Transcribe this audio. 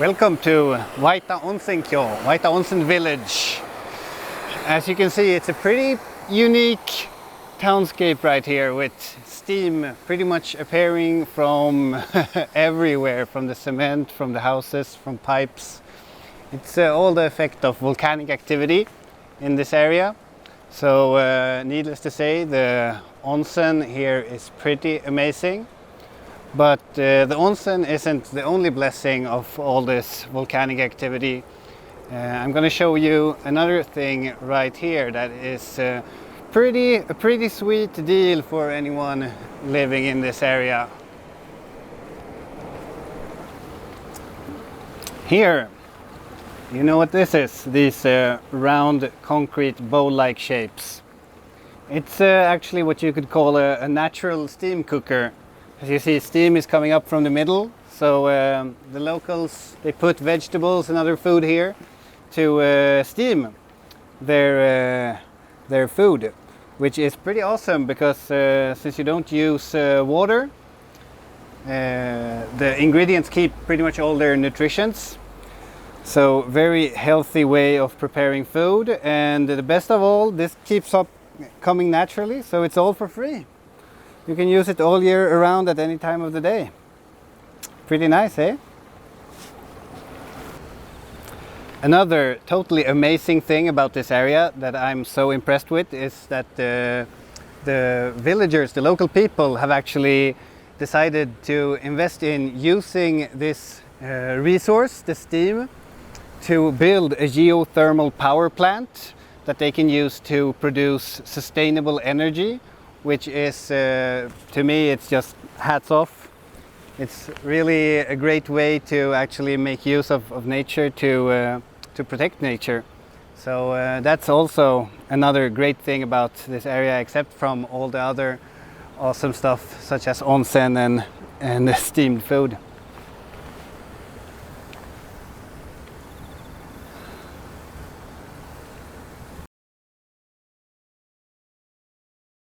Welcome to Waita Onsenkyo, Waita Onsen village. As you can see, it's a pretty unique townscape right here, with steam pretty much appearing from everywhere, from the cement, from the houses, from pipes. It's all the effect of volcanic activity in this area. So needless to say, the onsen here is pretty amazing. But the onsen isn't the only blessing of all this volcanic activity. I'm going to show you another thing right here that is a pretty sweet deal for anyone living in this area. Here, you know what this is? These round concrete bowl-like shapes. It's actually what you could call a natural steam cooker. As you see, steam is coming up from the middle, so the locals, they put vegetables and other food here to steam their food, which is pretty awesome because since you don't use water, the ingredients keep pretty much all their nutritions. So very healthy way of preparing food, and the best of all, this keeps up coming naturally, so it's all for free. You can use it all year around at any time of the day. Pretty nice, eh? Another totally amazing thing about this area that I'm so impressed with is that the villagers, the local people, have actually decided to invest in using this resource, the steam, to build a geothermal power plant that they can use to produce sustainable energy, which is, to me, it's just hats off. It's really a great way to actually make use of nature to protect nature. So that's also another great thing about this area, except from all the other awesome stuff such as onsen and steamed food.